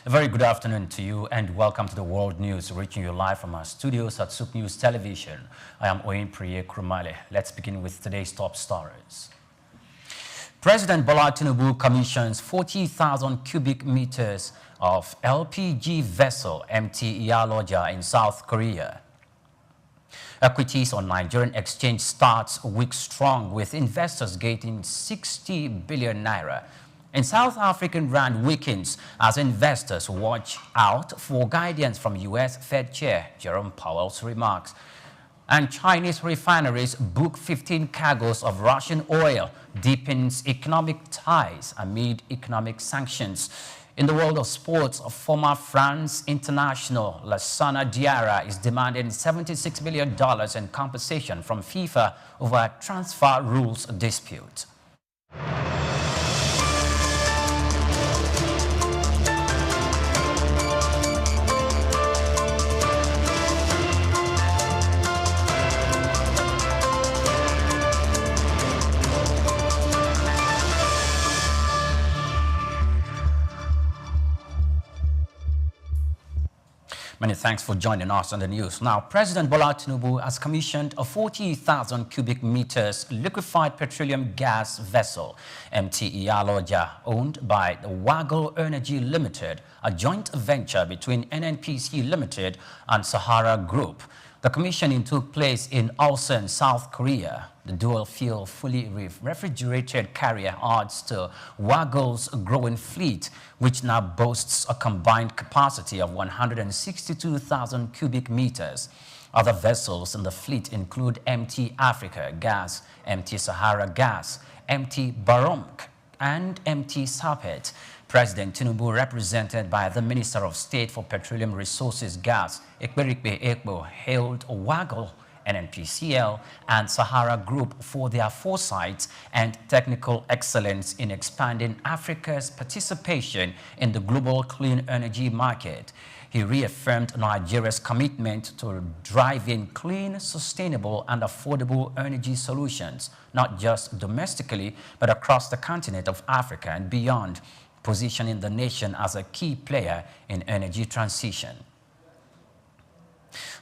A very good afternoon to you and welcome to the World News, reaching you live from our studios at Souqnews Television. I am Oyin Priye Krumale. Let's begin with today's top stories. President Bola Tinubu commissions 40,000 cubic meters of LPG vessel MT Iyaloja in South Korea. Equities on Nigerian Exchange starts week strong with investors getting 60 billion naira. And South African rand weakens as investors watch out for guidance from U.S. Fed Chair Jerome Powell's remarks. And Chinese refineries book 15 cargoes of Russian oil, deepens economic ties amid economic sanctions. In the world of sports, former France international Lassana Diarra is demanding $76 million in compensation from FIFA over a transfer rules dispute. Many thanks for joining us on the news. Now, President Bola Tinubu has commissioned a 40,000 cubic meters liquefied petroleum gas vessel, MT Iyaloja, owned by the Waggle Energy Limited, a joint venture between NNPC Limited and Sahara Group. The commissioning took place in Ulsan, South Korea. The dual-fuel, fully refrigerated carrier adds to Waggle's growing fleet, which now boasts a combined capacity of 162,000 cubic meters. Other vessels in the fleet include MT Africa Gas, MT Sahara Gas, MT Baro and MT Sapet. President Tinubu, represented by the Minister of State for Petroleum Resources Gas, Ekberikbe Ekbo, hailed Waggle, NNPCL and Sahara Group for their foresight and technical excellence in expanding Africa's participation in the global clean energy market. He reaffirmed Nigeria's commitment to driving clean, sustainable and affordable energy solutions, not just domestically, but across the continent of Africa and beyond, positioning the nation as a key player in energy transition.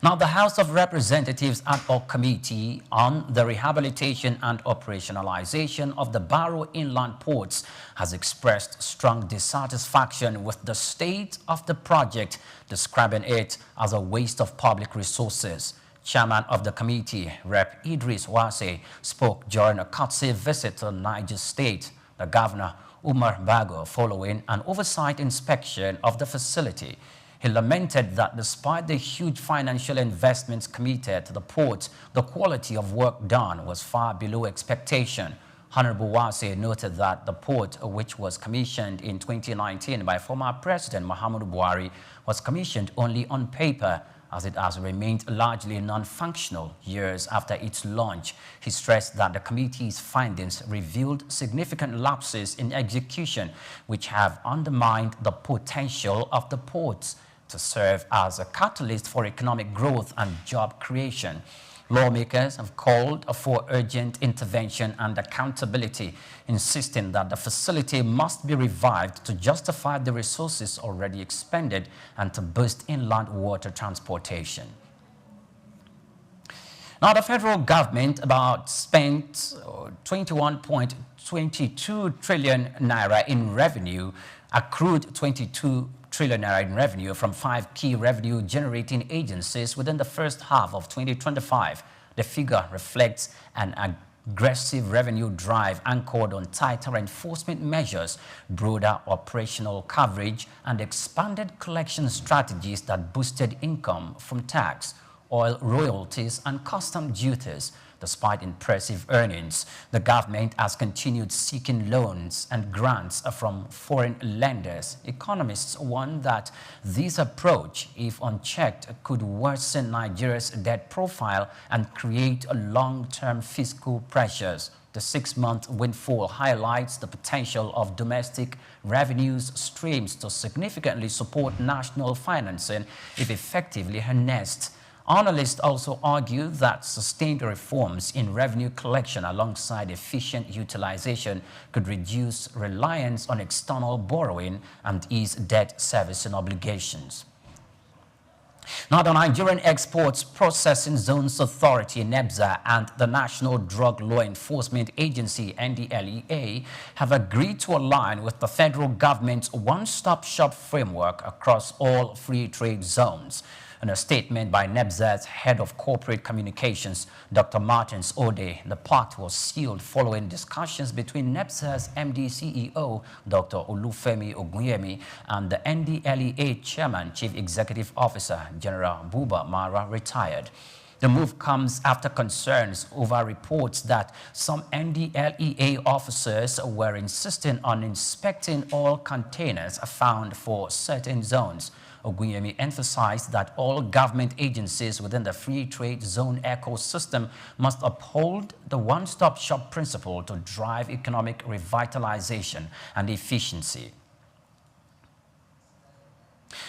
Now, the House of Representatives ad hoc committee on the rehabilitation and operationalization of the Baro Inland Ports has expressed strong dissatisfaction with the state of the project, describing it as a waste of public resources. Chairman of the committee, Rep. Idris Wase, spoke during a courtesy visit to Niger State. The governor, Umar Bago, following an oversight inspection of the facility. He lamented that despite the huge financial investments committed to the port, the quality of work done was far below expectation. Honorable Wase noted that the port, which was commissioned in 2019 by former President Muhammadu Buhari, was commissioned only on paper, as it has remained largely non-functional years after its launch. He stressed that the committee's findings revealed significant lapses in execution, which have undermined the potential of the ports to serve as a catalyst for economic growth and job creation. Lawmakers have called for urgent intervention and accountability, insisting that the facility must be revived to justify the resources already expended and to boost inland water transportation. Now, the federal government spent 21.22 trillion naira in revenue, accrued 22 trillion naira in revenue from 5 key revenue-generating agencies within the first half of 2025. The figure reflects an aggressive revenue drive anchored on tighter enforcement measures, broader operational coverage, and expanded collection strategies that boosted income from tax, oil royalties, and custom duties. Despite impressive earnings, the government has continued seeking loans and grants from foreign lenders. Economists warn that this approach, if unchecked, could worsen Nigeria's debt profile and create long-term fiscal pressures. The 6-month windfall highlights the potential of domestic revenues streams to significantly support national financing if effectively harnessed. Analysts also argue that sustained reforms in revenue collection alongside efficient utilization could reduce reliance on external borrowing and ease debt servicing obligations. Now, the Nigerian Exports Processing Zones Authority, NEBZA, and the National Drug Law Enforcement Agency, NDLEA, have agreed to align with the federal government's one-stop shop framework across all free trade zones. In a statement by NEBZA's head of corporate communications, Dr. Martins Ode, the pact was sealed following discussions between NEBZA's MD CEO, Dr. Olufemi Ogunyemi, and the NDLEA chairman, Chief Executive Officer, General Buba Mara, retired. The move comes after concerns over reports that some NDLEA officers were insisting on inspecting all containers found for certain zones. Ogunyemi emphasized that all government agencies within the free trade zone ecosystem must uphold the one-stop shop principle to drive economic revitalization and efficiency.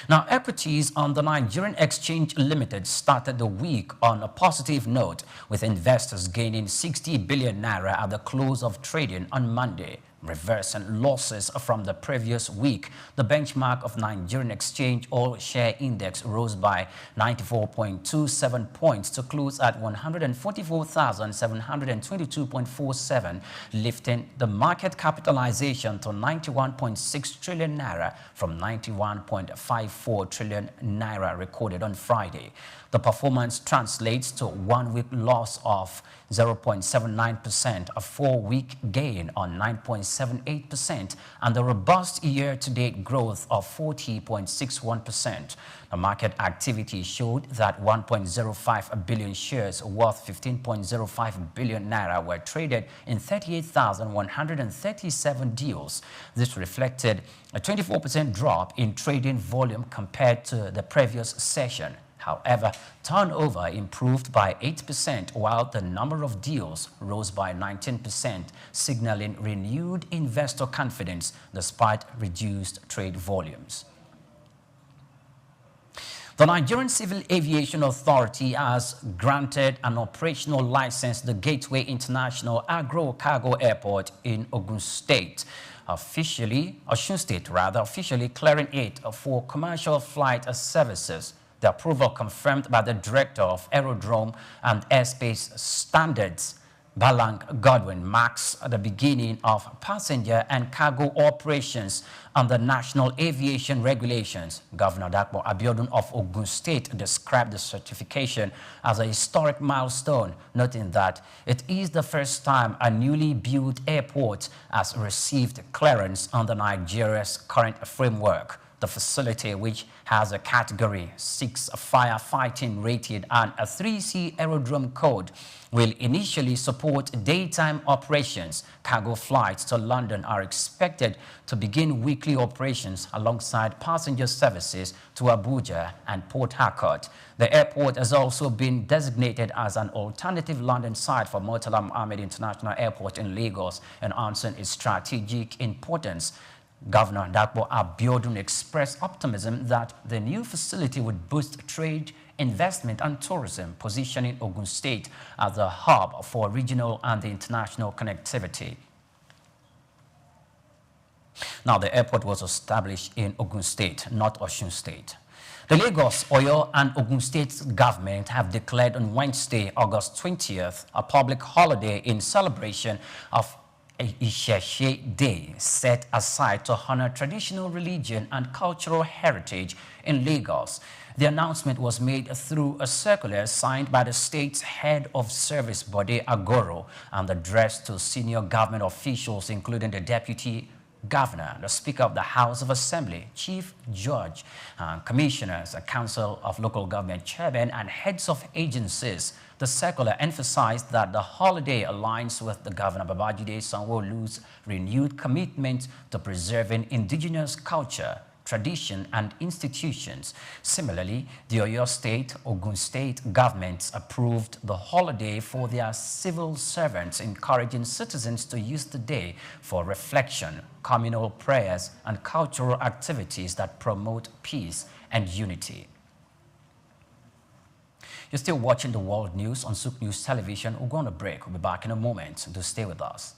Now, equities on the Nigerian Exchange Limited started the week on a positive note, with investors gaining 60 billion naira at the close of trading on Monday, reversing losses from the previous week. The benchmark of Nigerian Exchange All-Share Index rose by 94.27 points to close at 144,722.47, lifting the market capitalization to 91.6 trillion naira from 91.54 trillion naira recorded on Friday. The performance translates to a one-week loss of 0.79%, a four-week gain on 9.78%, and a robust year-to-date growth of 40.61%. The market activity showed that 1.05 billion shares worth 15.05 billion naira were traded in 38,137 deals. This reflected a 24% drop in trading volume compared to the previous session. However, turnover improved by 8%, while the number of deals rose by 19%, signaling renewed investor confidence despite reduced trade volumes. The Nigerian Civil Aviation Authority has granted an operational license to Gateway International Agro-Cargo Airport in Ogun State, officially clearing it for commercial flight services. The approval, confirmed by the Director of Aerodrome and Airspace Standards, Balang Godwin, marks the beginning of passenger and cargo operations under national aviation regulations. Governor Dakpo Abiodun of Ogun State described the certification as a historic milestone, noting that it is the first time a newly built airport has received clearance under Nigeria's current framework. The facility, which has a Category 6 firefighting rating and a 3C aerodrome code, will initially support daytime operations. Cargo flights to London are expected to begin weekly operations alongside passenger services to Abuja and Port Harcourt. The airport has also been designated as an alternative landing site for Murtala Mohammed International Airport in Lagos, enhancing its strategic importance. Governor Dakpo Abiodun expressed optimism that the new facility would boost trade, investment and tourism, positioning Ogun State as a hub for regional and international connectivity. Now, the airport was established in Ogun State, not Osun State. The Lagos, Oyo and Ogun State government have declared on Wednesday, August 20th, a public holiday in celebration of Isese Day, set aside to honor traditional religion and cultural heritage in Lagos. The announcement was made through a circular signed by the state's head of service body, Agoro, and addressed to senior government officials, including the deputy governor, the Speaker of the House of Assembly, Chief Judge, commissioners, a council of local government chairmen, and heads of agencies. The circular emphasized that the holiday aligns with the Governor Babajide Sanwo-Olu's renewed commitment to preserving indigenous culture, tradition, and institutions. Similarly, the Oyo State, Ogun State governments approved the holiday for their civil servants, encouraging citizens to use the day for reflection, communal prayers, and cultural activities that promote peace and unity. You're still watching the world news on Souqnews Television. We're going to break. We'll be back in a moment. Do stay with us.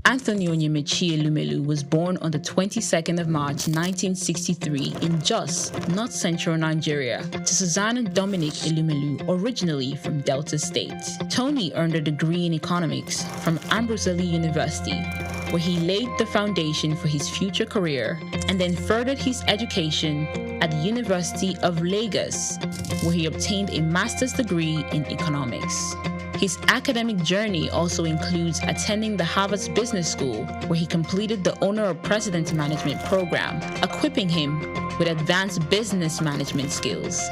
Anthony Onyemaechi Elumelu was born on the 22nd of March 1963 in Jos, North Central Nigeria, to Susanna Dominic Elumelu, originally from Delta State. Tony earned a degree in economics from Ambrose University, where he laid the foundation for his future career, and then furthered his education at the University of Lagos, where he obtained a master's degree in economics. His academic journey also includes attending the Harvard Business School, where he completed the Owner of President Management program, equipping him with advanced business management skills.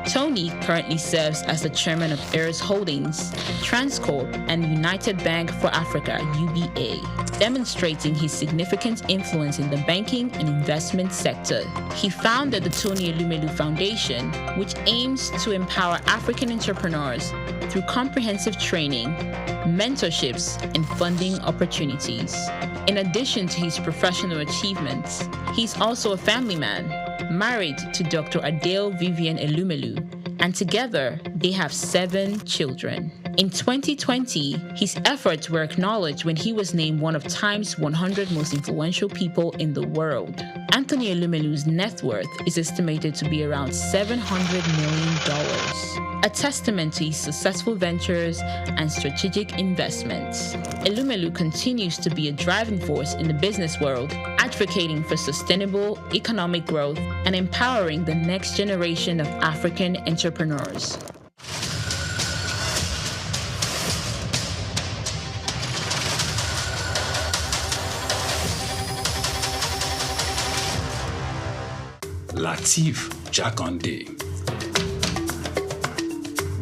Tony currently serves as the chairman of Heirs Holdings, Transcorp, and United Bank for Africa, UBA, demonstrating his significant influence in the banking and investment sector. He founded the Tony Elumelu Foundation, which aims to empower African entrepreneurs through comprehensive training, mentorships, and funding opportunities. In addition to his professional achievements, he's also a family man, married to Dr. Adele Vivian Elumelu, and together they have 7 children. In 2020, his efforts were acknowledged when he was named one of Time's 100 most influential people in the world. Anthony Elumelu's net worth is estimated to be around $700 million, a testament to his successful ventures and strategic investments. Elumelu continues to be a driving force in the business world, advocating for sustainable economic growth and empowering the next generation of African entrepreneurs. Lateef Jakande.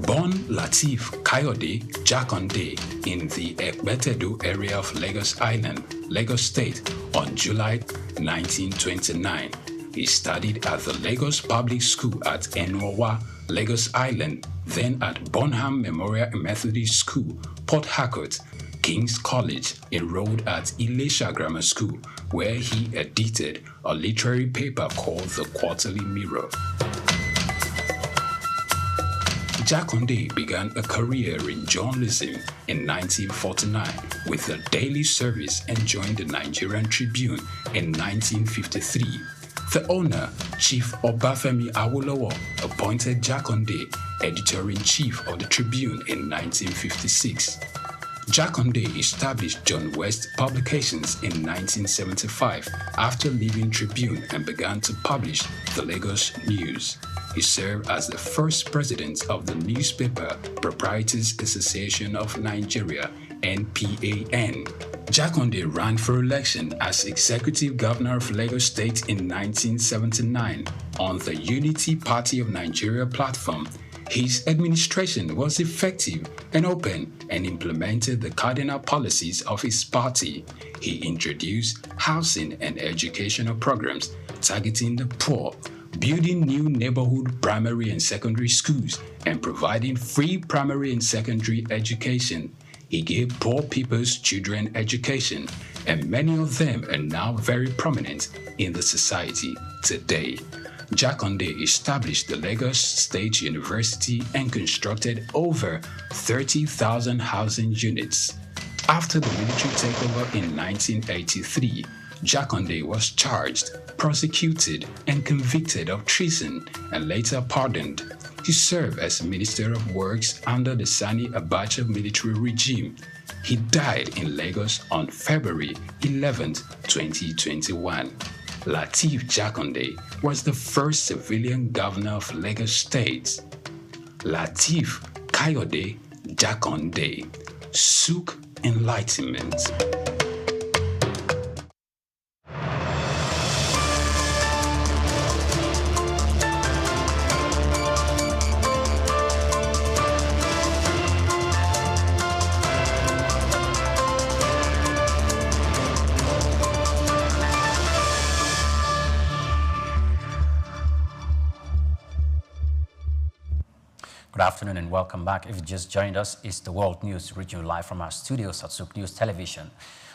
Born Lateef Kayode Jakande in the Ekpetedo area of Lagos Island, Lagos State, on July 1929. He studied at the Lagos Public School at Enowa, Lagos Island, then at Bonham Memorial Methodist School, Port Harcourt, King's College, enrolled at Ilesha Grammar School, where he edited a literary paper called The Quarterly Mirror. Jakande began a career in journalism in 1949 with a daily service and joined the Nigerian Tribune in 1953. The owner, Chief Obafemi Awolowo, appointed Jakande editor-in-chief of the Tribune in 1956. Jakande established John West Publications in 1975 after leaving Tribune and began to publish the Lagos News. He served as the first president of the Newspaper Proprietors Association of Nigeria, NPAN. Jakande ran for election as executive governor of Lagos State in 1979 on the Unity Party of Nigeria platform. His administration was effective and open and implemented the cardinal policies of his party. He introduced housing and educational programs targeting the poor, building new neighborhood primary and secondary schools, and providing free primary and secondary education. He gave poor people's children education, and many of them are now very prominent in the society today. Jakande established the Lagos State University and constructed over 30,000 housing units. After the military takeover in 1983, Jakande was charged, prosecuted, and convicted of treason and later pardoned. He served as Minister of Works under the Sani Abacha military regime. He died in Lagos on February 11, 2021. Lateef Jakande was the first civilian governor of Lagos State. Lateef Kayode Jakande, Souk Enlightenment. Good afternoon and welcome back. If you just joined us, it's the World News reaching you live from our studios at Souqnews Television.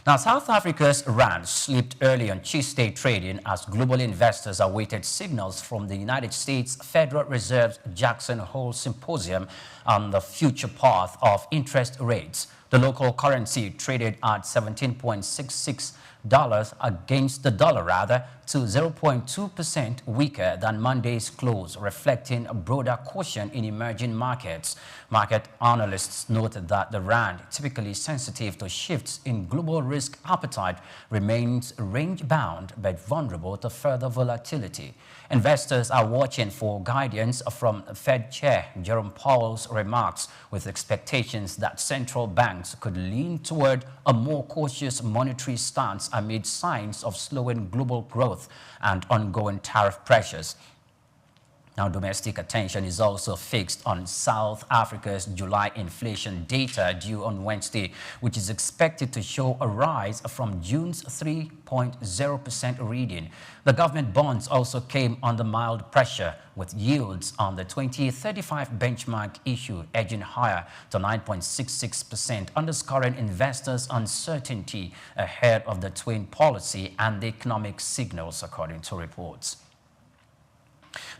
Now, South Africa's rand slipped early on Tuesday trading as global investors awaited signals from the United States Federal Reserve's Jackson Hole Symposium on the future path of interest rates. The local currency traded at $17.66 against the dollar, to 0.2% weaker than Monday's close, reflecting a broader caution in emerging markets. Market analysts noted that the rand, typically sensitive to shifts in global risk appetite, remains range-bound but vulnerable to further volatility. Investors are watching for guidance from Fed Chair Jerome Powell's remarks, with expectations that central banks could lean toward a more cautious monetary stance amid signs of slowing global growth and ongoing tariff pressures. Now, domestic attention is also fixed on South Africa's July inflation data due on Wednesday, which is expected to show a rise from June's 3.0% reading. The government bonds also came under mild pressure, with yields on the 2035 benchmark issue edging higher to 9.66%, underscoring investors' uncertainty ahead of the twin policy and the economic signals, according to reports.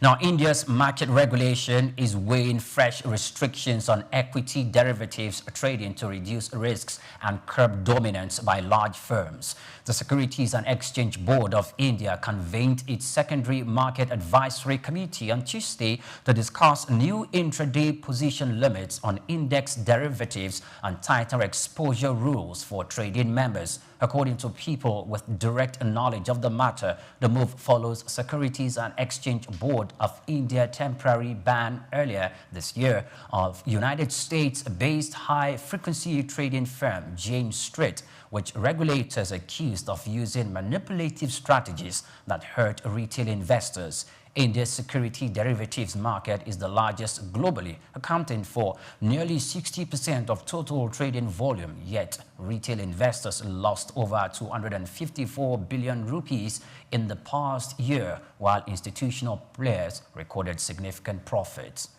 Now, India's market regulation is weighing fresh restrictions on equity derivatives trading to reduce risks and curb dominance by large firms. The Securities and Exchange Board of India convened its secondary market advisory committee on Tuesday to discuss new intraday position limits on index derivatives and tighter exposure rules for trading members. According to people with direct knowledge of the matter, the move follows Securities and Exchange Board of India temporary ban earlier this year of United States-based high-frequency trading firm James Street, which regulators accused of using manipulative strategies that hurt retail investors. India's security derivatives market is the largest globally, accounting for nearly 60% of total trading volume, yet retail investors lost over 254 billion rupees in the past year, while institutional players recorded significant profits.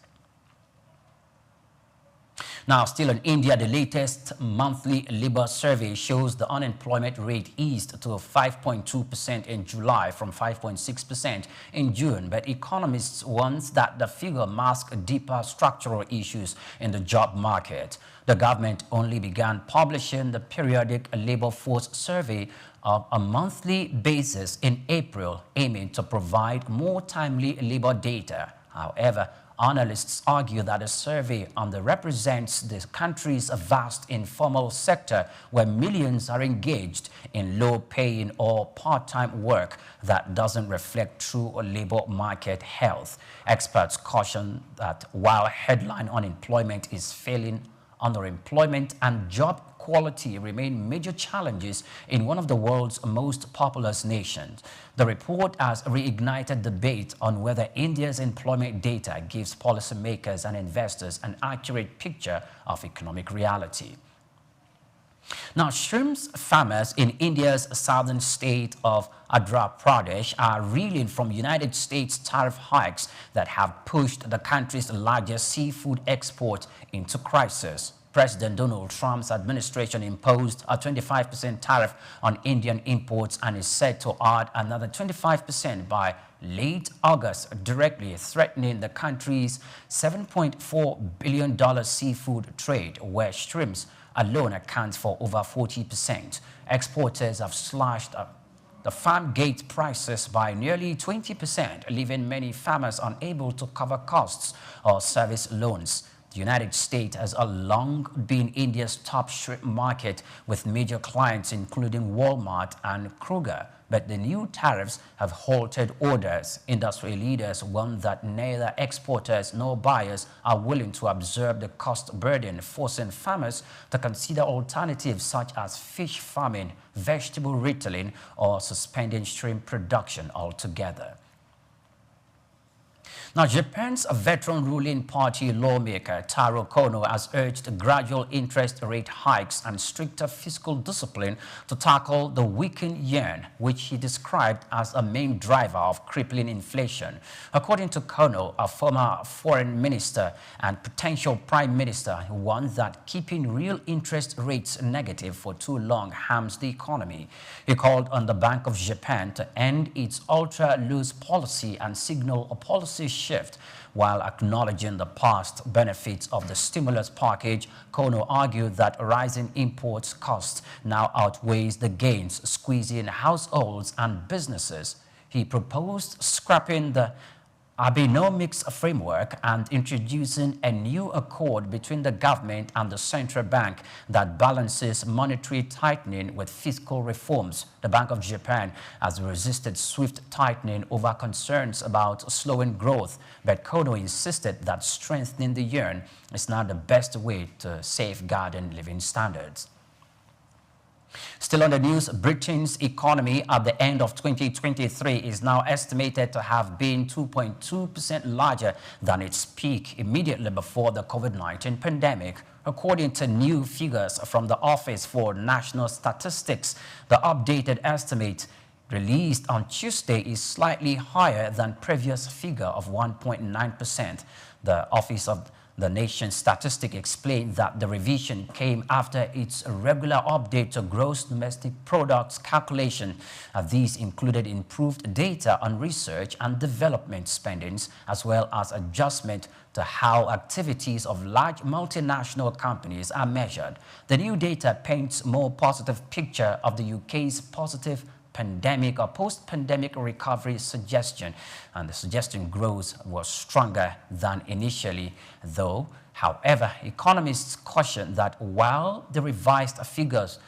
Now, still in India, the latest monthly labor survey shows the unemployment rate eased to 5.2% in July from 5.6% in June, but economists warn that the figure masks deeper structural issues in the job market. The government only began publishing the periodic labor force survey on a monthly basis in April, aiming to provide more timely labor data. However, analysts argue that the survey represents the country's vast informal sector, where millions are engaged in low-paying or part-time work that doesn't reflect true labor market health. Experts caution that while headline unemployment is falling, underemployment and job quality remain major challenges in one of the world's most populous nations. The report has reignited debate on whether India's employment data gives policymakers and investors an accurate picture of economic reality. Now, shrimp farmers in India's southern state of Andhra Pradesh are reeling from United States tariff hikes that have pushed the country's largest seafood export into crisis. President Donald Trump's administration imposed a 25% tariff on Indian imports and is set to add another 25% by late August, directly threatening the country's $7.4 billion seafood trade, where shrimps alone accounts for over 40%. Exporters have slashed the farm gate prices by nearly 20%, leaving many farmers unable to cover costs or service loans. The United States has long been India's top shrimp market, with major clients including Walmart and Kroger. But the new tariffs have halted orders. Industry leaders warn that neither exporters nor buyers are willing to absorb the cost burden, forcing farmers to consider alternatives such as fish farming, vegetable retailing, or suspending shrimp production altogether. Now, Japan's veteran ruling party lawmaker Taro Kono has urged gradual interest rate hikes and stricter fiscal discipline to tackle the weakened yen, which he described as a main driver of crippling inflation. According to Kono, a former foreign minister and potential prime minister, he warned that keeping real interest rates negative for too long harms the economy. He called on the Bank of Japan to end its ultra-loose policy and signal a policy shift. While acknowledging the past benefits of the stimulus package, Kono argued that rising imports costs now outweighs the gains, squeezing households and businesses. He proposed scrapping the Abenomics framework and introducing a new accord between the government and the central bank that balances monetary tightening with fiscal reforms. The Bank of Japan has resisted swift tightening over concerns about slowing growth, but Kono insisted that strengthening the yen is not the best way to safeguarding living standards. Still on the news, Britain's economy at the end of 2023 is now estimated to have been 2.2% larger than its peak immediately before the COVID-19 pandemic. According to new figures from the Office for National Statistics, the updated estimate released on Tuesday is slightly higher than previous figure of 1.9%. The Office of the nation's statistics explained that the revision came after its regular update to gross domestic products calculation. These included improved data on research and development spendings, as well as adjustment to how activities of large multinational companies are measured. The new data paints a more positive picture of the UK's positive pandemic or post-pandemic recovery suggestion, and the suggestion growth was stronger than initially, though. However, economists caution that while the revised figures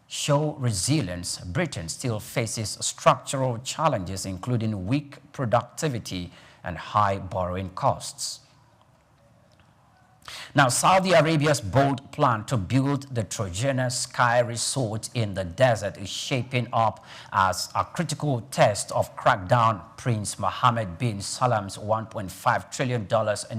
show resilience, Britain still faces structural challenges, including weak productivity and high borrowing costs. Now, Saudi Arabia's bold plan to build the Trojana Sky Resort in the desert is shaping up as a critical test of crackdown Prince Mohammed bin Salam's $1.5 trillion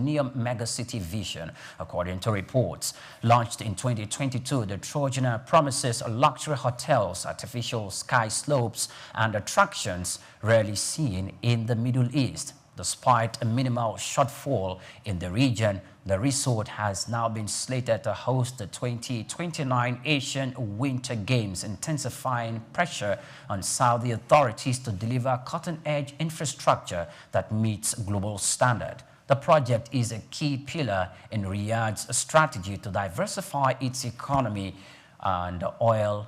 neo megacity vision, according to reports. Launched in 2022, the Trojana promises luxury hotels, artificial sky slopes, and attractions rarely seen in the Middle East. Despite a minimal shortfall in the region, the resort has now been slated to host the 2029 Asian Winter Games, intensifying pressure on Saudi authorities to deliver cutting-edge infrastructure that meets global standard. The project is a key pillar in Riyadh's strategy to diversify its economy and oil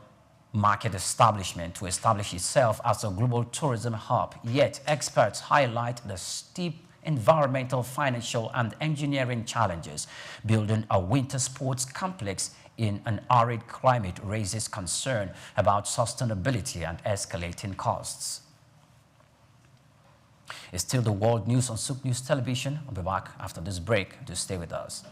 market establishment to establish itself as a global tourism hub. Yet, experts highlight the steep environmental, financial, and engineering challenges. Building a winter sports complex in an arid climate raises concern about sustainability and escalating costs. It's still the world news on Souqnews Television. I'll be back after this break. Do stay with us.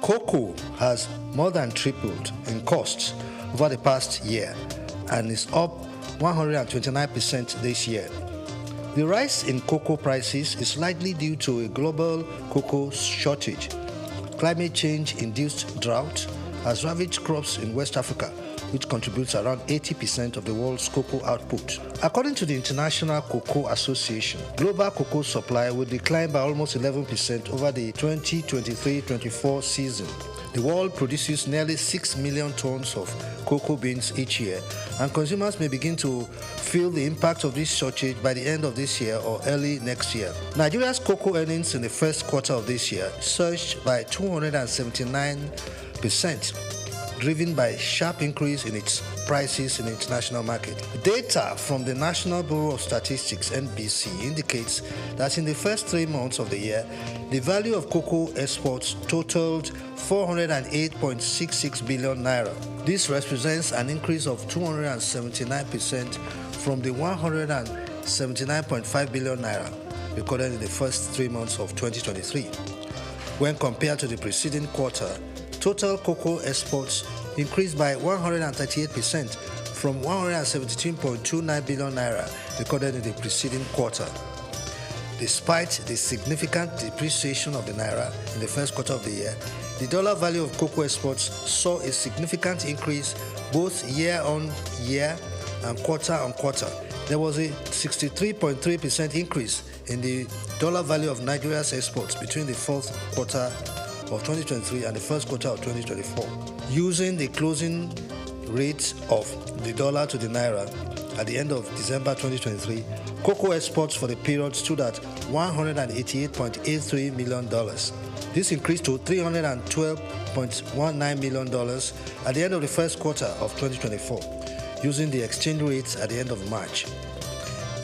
Cocoa has more than tripled in costs over the past year and is up 129% this year. The rise in cocoa prices is likely due to a global cocoa shortage. Climate change-induced drought has ravaged crops in West Africa, which contributes around 80% of the world's cocoa output. According to the International Cocoa Association, global cocoa supply will decline by almost 11% over the 2023-24 season. The world produces nearly 6 million tons of cocoa beans each year, and consumers may begin to feel the impact of this shortage by the end of this year or early next year. Nigeria's cocoa earnings in the first quarter of this year surged by 279%. driven by a sharp increase in its prices in the international market. Data from the National Bureau of Statistics (NBC) indicates that in the first 3 months of the year, the value of cocoa exports totaled 408.66 billion naira. This represents an increase of 279% from the 179.5 billion naira recorded in the first 3 months of 2023. When compared to the preceding quarter, total cocoa exports increased by 138% from 117.29 billion naira recorded in the preceding quarter. Despite the significant depreciation of the naira in the first quarter of the year, the dollar value of cocoa exports saw a significant increase both year-on-year and quarter-on-quarter. There was a 63.3% increase in the dollar value of Nigeria's exports between the fourth quarter of 2023 and the first quarter of 2024. Using the closing rate of the dollar to the naira at the end of December 2023, cocoa exports for the period stood at $188.83 million. This increased to $312.19 million at the end of the first quarter of 2024, using the exchange rates at the end of March.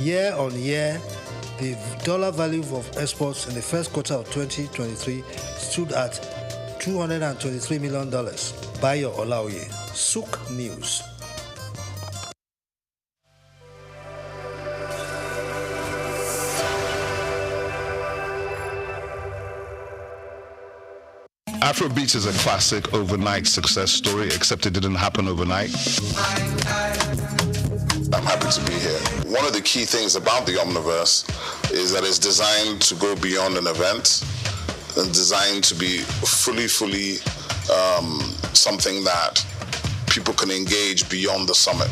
Year on year, the dollar value of exports in the first quarter of 2023 stood at $223 million. Baro Inland Port, Souqnews. Afrobeats is a classic overnight success story, except it didn't happen overnight. I'm happy to be here. One of the key things about the Omniverse is that it's designed to go beyond an event and designed to be fully something that people can engage beyond the summit.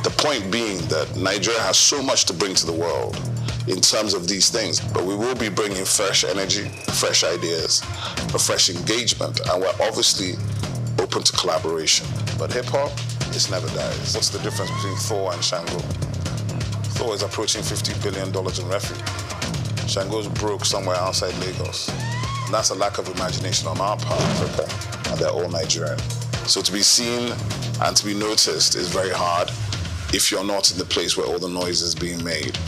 The point being that Nigeria has so much to bring to the world in terms of these things, but we will be bringing fresh energy, fresh ideas, a fresh engagement, and we're obviously open to collaboration. But hip-hop, it never dies. What's the difference between Thor and Shango? Thor is approaching $50 billion in revenue. Shango's broke somewhere outside Lagos. And that's a lack of imagination on our part, Africa, and they're all Nigerian. So to be seen and to be noticed is very hard if you're not in the place where all the noise is being made.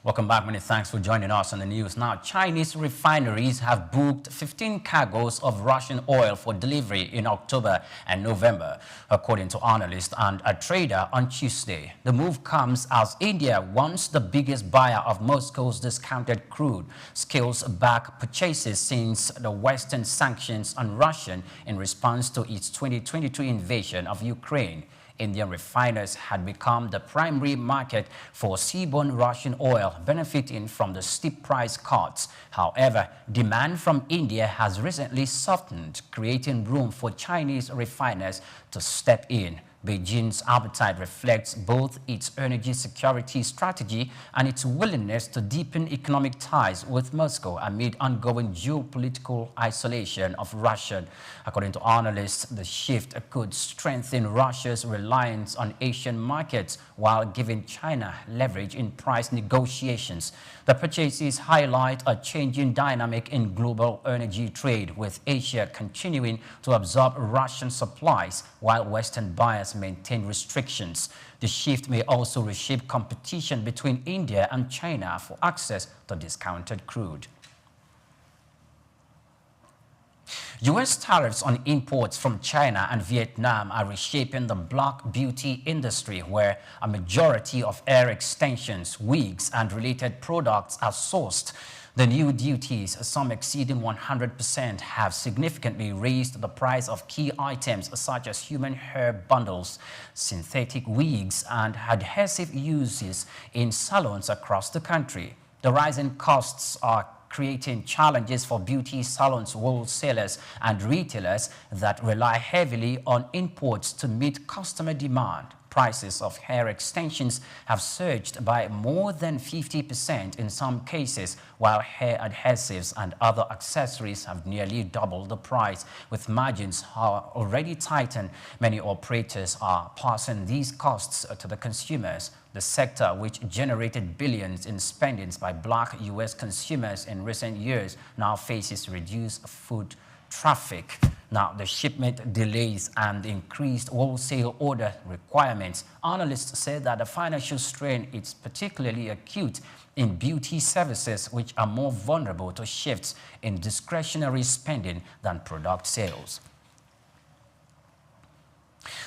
Welcome back. Many thanks for joining us on the news. Now, Chinese refineries have booked 15 cargoes of Russian oil for delivery in October and November, according to analysts and a trader on Tuesday. The move comes as India, once the biggest buyer of Moscow's discounted crude, scales back purchases since the Western sanctions on Russia in response to its 2022 invasion of Ukraine. Indian refiners had become the primary market for seaborne Russian oil, benefiting from the steep price cuts. However, demand from India has recently softened, creating room for Chinese refiners to step in. Beijing's appetite reflects both its energy security strategy and its willingness to deepen economic ties with Moscow amid ongoing geopolitical isolation of Russia. According to analysts, the shift could strengthen Russia's reliance on Asian markets while giving China leverage in price negotiations. The purchases highlight a changing dynamic in global energy trade, with Asia continuing to absorb Russian supplies while Western buyers maintain restrictions. The shift may also reshape competition between India and China for access to discounted crude. U.S. tariffs on imports from China and Vietnam are reshaping the black beauty industry, where a majority of hair extensions, wigs, and related products are sourced. The new duties, some exceeding 100%, have significantly raised the price of key items such as human hair bundles, synthetic wigs, and adhesive uses in salons across the country. The rising costs are creating challenges for beauty salons, wholesalers, and retailers that rely heavily on imports to meet customer demand. Prices of hair extensions have surged by more than 50% in some cases, while hair adhesives and other accessories have nearly doubled the price. With margins already tightened, many operators are passing these costs to the consumers. The sector, which generated billions in spendings by black U.S. consumers in recent years, now faces reduced foot traffic. Now, the shipment delays and increased wholesale order requirements. Analysts say that the financial strain is particularly acute in beauty services, which are more vulnerable to shifts in discretionary spending than product sales.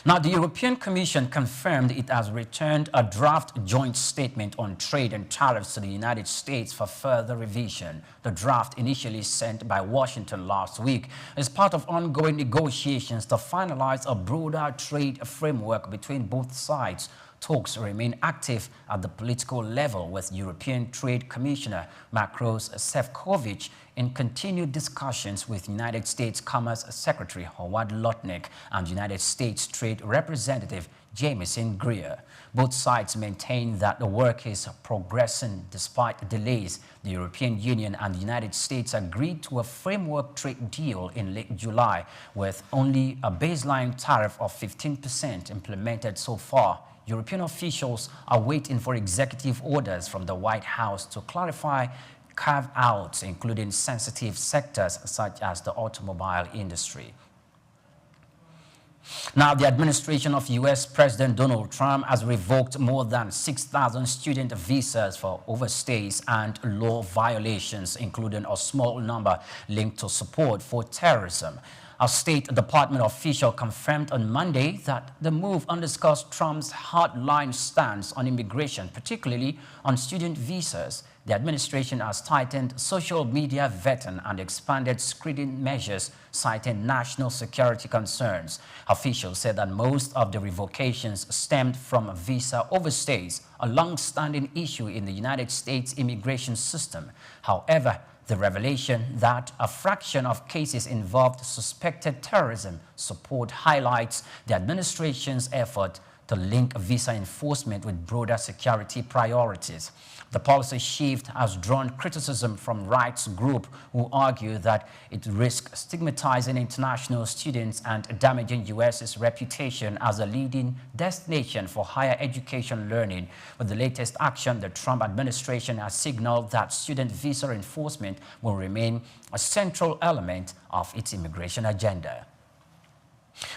Now, the European Commission confirmed it has returned a draft joint statement on trade and tariffs to the United States for further revision. The draft, initially sent by Washington last week, is part of ongoing negotiations to finalize a broader trade framework between both sides. Talks remain active at the political level, with European Trade Commissioner Makros Sefcovic in continued discussions with United States Commerce Secretary Howard Lutnick and United States Trade Representative Jamieson Greer. Both sides maintain that the work is progressing despite delays. The European Union and the United States agreed to a framework trade deal in late July, with only a baseline tariff of 15% implemented so far. European officials are waiting for executive orders from the White House to clarify carve-outs, including sensitive sectors such as the automobile industry. Now, the administration of U.S. President Donald Trump has revoked more than 6,000 student visas for overstays and law violations, including a small number linked to support for terrorism. A State Department official confirmed on Monday that the move underscores Trump's hardline stance on immigration, particularly on student visas. The administration has tightened social media vetting and expanded screening measures, citing national security concerns. Officials said that most of the revocations stemmed from visa overstays, a long-standing issue in the United States immigration system. However, the revelation that a fraction of cases involved suspected terrorism support highlights the administration's effort to link visa enforcement with broader security priorities. The policy shift has drawn criticism from rights groups who argue that it risks stigmatizing international students and damaging U.S.'s reputation as a leading destination for higher education learning. With the latest action, the Trump administration has signaled that student visa enforcement will remain a central element of its immigration agenda.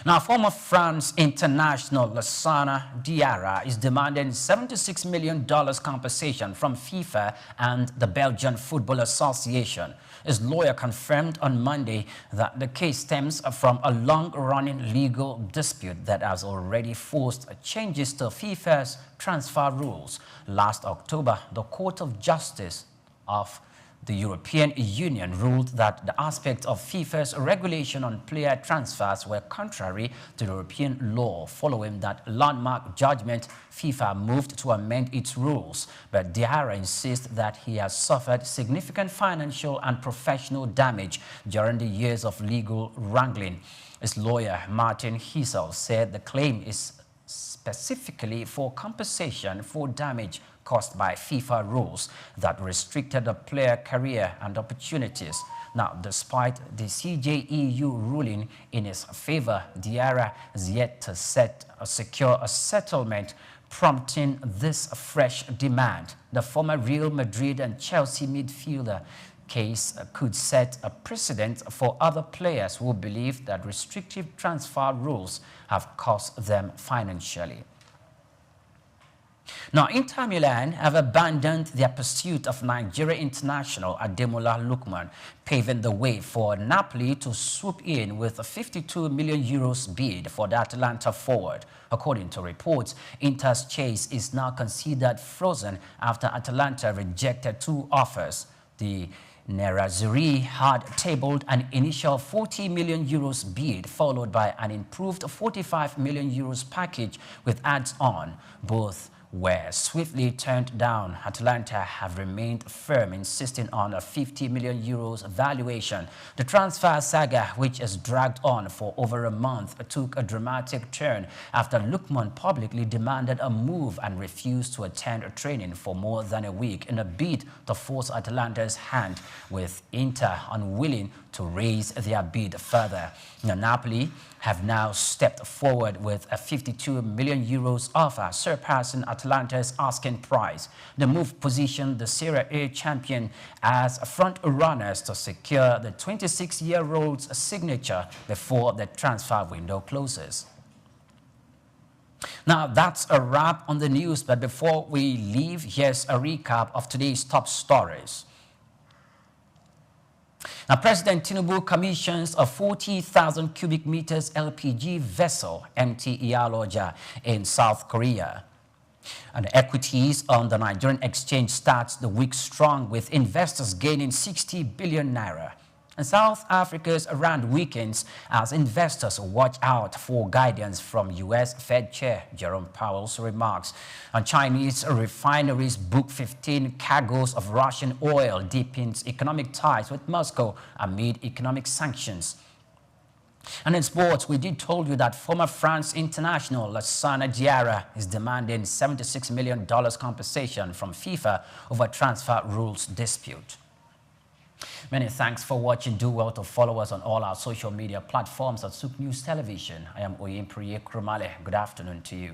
Now, former France international Lassana Diarra is demanding $76 million compensation from FIFA and the Belgian Football Association. His lawyer confirmed on Monday that the case stems from a long-running legal dispute that has already forced changes to FIFA's transfer rules. Last October, the Court of Justice of the European Union ruled that the aspects of FIFA's regulation on player transfers were contrary to European law. Following that landmark judgment, FIFA moved to amend its rules, but Diarra insists that he has suffered significant financial and professional damage during the years of legal wrangling. His lawyer, Martin Hiesel, said the claim is specifically for compensation for damage caused by FIFA rules that restricted the player career and opportunities. Now, despite the CJEU ruling in his favor, Diarra is yet to secure a settlement, prompting this fresh demand. The former Real Madrid and Chelsea midfielder case could set a precedent for other players who believe that restrictive transfer rules have cost them financially. Now, Inter Milan have abandoned their pursuit of Nigerian international Ademola Lookman, paving the way for Napoli to swoop in with a €52 million bid for the Atalanta forward. According to reports, Inter's chase is now considered frozen after Atalanta rejected two offers. The Nerazzurri had tabled an initial 40 million euros bid, followed by an improved 45 million euros package with adds-on. Both were swiftly turned down. Atalanta have remained firm, insisting on a 50 million euros valuation. The transfer saga, which has dragged on for over a month, took a dramatic turn after Lukman publicly demanded a move and refused to attend a training for more than a week in a bid to force Atalanta's hand, with Inter unwilling to raise their bid further. Napoli have now stepped forward with a 52 million euros offer, surpassing Atalanta's asking price. The move positioned the Serie A champion as front runners to secure the 26-year-old's signature before the transfer window closes. Now, that's a wrap on the news, but before we leave, here's a recap of today's top stories. Now, President Tinubu commissions a 40,000 cubic meters LPG vessel, MT Iyaloja, in South Korea. And equities on the Nigerian Exchange starts the week strong, with investors gaining 60 billion naira. And South Africa's around weekends as investors watch out for guidance from U.S. Fed Chair Jerome Powell's remarks. And Chinese refineries book 15 cargoes of Russian oil, deepens economic ties with Moscow amid economic sanctions. And in sports, we did told you that former France international Lassana Diarra is demanding $76 million compensation from FIFA over transfer rules dispute. Many thanks for watching. Do well to follow us on all our social media platforms at Souqnews Television. I am Oyempriye Krumale. Good afternoon to you.